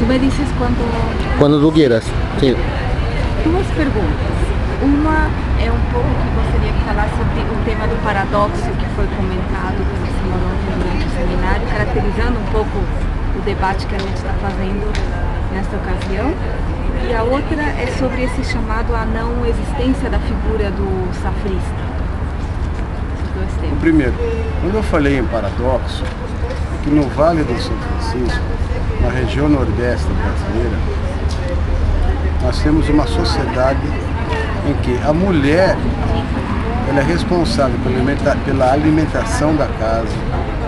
me dices quando... Quando tu quieras, sim. Duas perguntas. Uma é um pouco que gostaria de falar sobre o tema do paradoxo que foi comentado pela senhora ontem durante o seminário, caracterizando um pouco o debate que a gente está fazendo nesta ocasião. E a outra é sobre esse chamado à não existência da figura do safrista. Esses dois temas. O primeiro, quando eu falei em paradoxo, é que no Vale do São Francisco, na região nordeste brasileira, nós temos uma sociedade em que a mulher ela é responsável pela alimentação da casa,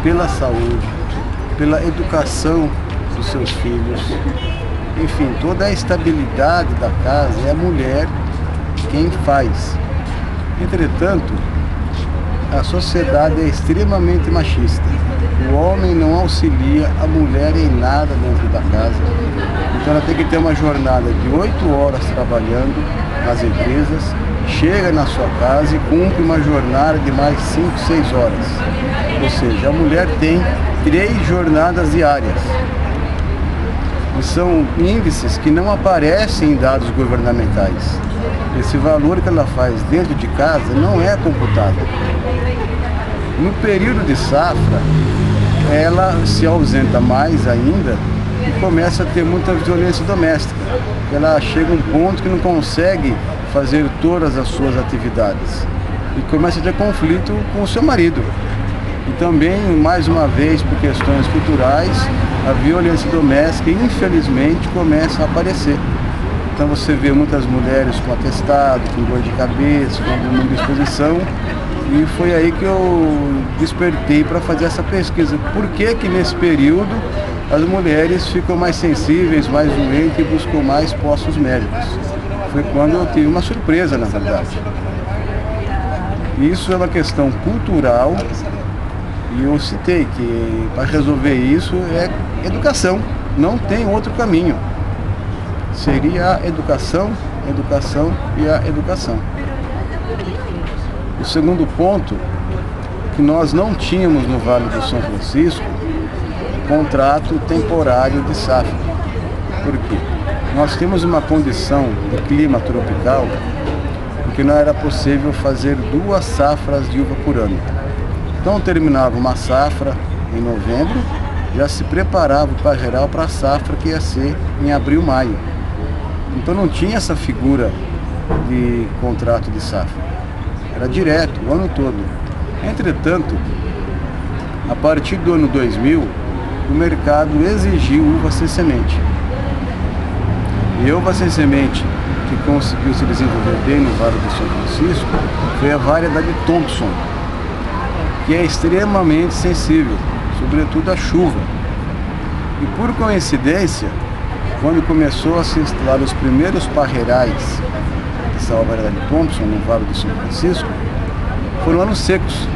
pela saúde, pela educação dos seus filhos, enfim, toda a estabilidade da casa é a mulher quem faz. Entretanto, a sociedade é extremamente machista. O homem não auxilia a mulher em nada dentro da casa. Então ela tem que ter uma jornada de 8 horas trabalhando nas empresas, chega na sua casa e cumpre uma jornada de mais 5, 6 horas. Ou seja, a mulher tem 3 jornadas diárias. E são índices que não aparecem em dados governamentais. Esse valor que ela faz dentro de casa não é computado. No período de safra, ela se ausenta mais ainda e começa a ter muita violência doméstica. Ela chega a um ponto que não consegue fazer todas as suas atividades e começa a ter conflito com o seu marido. E também, mais uma vez, por questões culturais, a violência doméstica, infelizmente, começa a aparecer. Então você vê muitas mulheres com atestado, com dor de cabeça, com alguma indisposição. E foi aí que eu despertei para fazer essa pesquisa. Por que que nesse período as mulheres ficam mais sensíveis, mais doentes e buscam mais postos médicos? Foi quando eu tive uma surpresa, na verdade. Isso é uma questão cultural e eu citei que para resolver isso é educação. Não tem outro caminho. Seria a educação, educação e a educação. O segundo ponto, que nós não tínhamos no Vale do São Francisco, contrato temporário de safra. Por quê? Nós temos uma condição de clima tropical em que não era possível fazer 2 safras de uva por ano. Então terminava uma safra em novembro, já se preparava o parreiral para a safra que ia ser em abril, maio. Então não tinha essa figura de contrato de safra. Era direto, o ano todo. Entretanto, a partir do ano 2000, o mercado exigiu uva sem semente. E a uva sem semente que conseguiu se desenvolver bem no Vale do São Francisco foi a variedade Thompson, que é extremamente sensível, sobretudo à chuva. E por coincidência, quando começou a se instalar os primeiros parreirais dessa variedade Thompson no Vale do São Francisco, foram anos secos,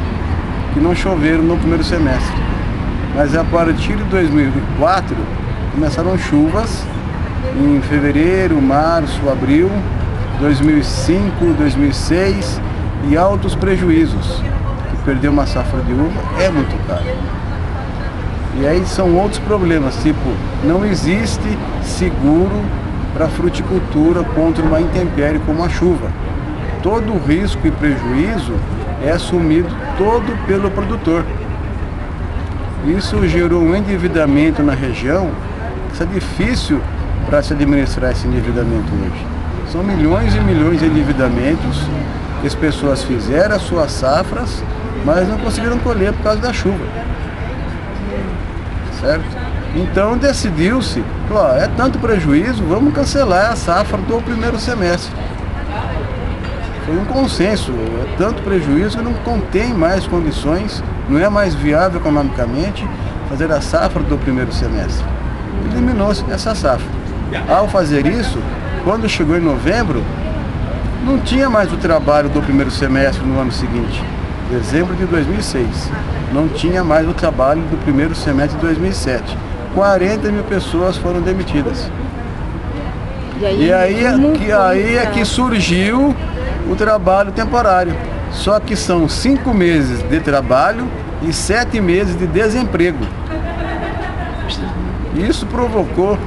que não choveram no primeiro semestre. Mas a partir de 2004, começaram chuvas em fevereiro, março, abril, 2005, 2006 e altos prejuízos. Que perder uma safra de uva é muito caro. E aí são outros problemas, tipo, não existe seguro para a fruticultura contra uma intempérie como a chuva. Todo o risco e prejuízo é assumido todo pelo produtor. Isso gerou um endividamento na região, que é difícil para se administrar esse endividamento hoje. São milhões e milhões de endividamentos que as pessoas fizeram as suas safras, mas não conseguiram colher por causa da chuva. Certo? Então decidiu-se, é tanto prejuízo, vamos cancelar a safra do primeiro semestre. Foi um consenso, é tanto prejuízo que não contém mais condições, não é mais viável economicamente fazer a safra do primeiro semestre. Eliminou-se essa safra. Ao fazer isso, quando chegou em novembro, não tinha mais o trabalho do primeiro semestre no ano seguinte, dezembro de 2006. Não tinha mais o trabalho do primeiro semestre de 2007. 40 mil pessoas foram demitidas. E aí é que surgiu o trabalho temporário. Só que são 5 meses de trabalho e 7 meses de desemprego. Isso provocou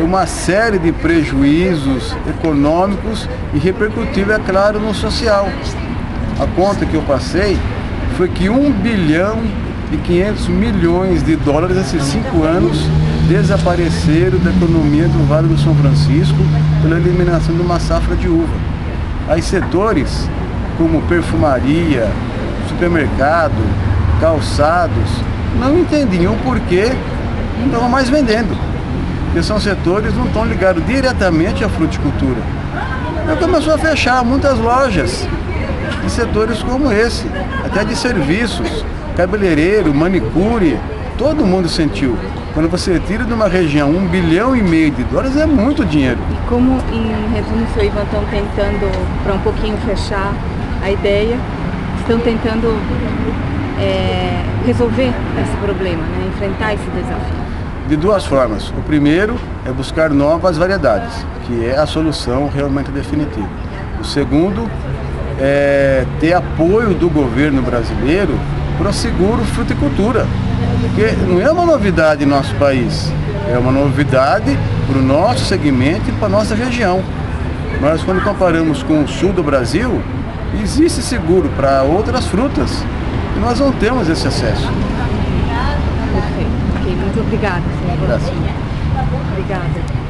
uma série de prejuízos econômicos e repercutiu, é claro, no social. A conta que eu passei foi que 1 bilhão e 500 milhões de dólares nesses 5 anos desapareceram da economia do Vale do São Francisco pela eliminação de uma safra de uva. Aí setores como perfumaria, supermercado, calçados, não entendiam o porquê não estavam mais vendendo. Porque são setores que não estão ligados diretamente à fruticultura. Aí começou a fechar muitas lojas de setores como esse, até de serviços, cabeleireiro, manicure, todo mundo sentiu. Quando você tira de uma região 1,5 bilhão de dólares, é muito dinheiro. E como, em resumo, o seu Ivan, estão tentando, para um pouquinho fechar a ideia, estão tentando resolver esse problema, né? Enfrentar esse desafio? De duas formas. O primeiro é buscar novas variedades, que é a solução realmente definitiva. O segundo é ter apoio do governo brasileiro para o seguro fruticultura, porque não é uma novidade em nosso país, é uma novidade para o nosso segmento e para a nossa região. Mas quando comparamos com o sul do Brasil, existe seguro para outras frutas e nós não temos esse acesso. Perfeito. Ok, muito obrigada, senhor. Graças. Obrigada.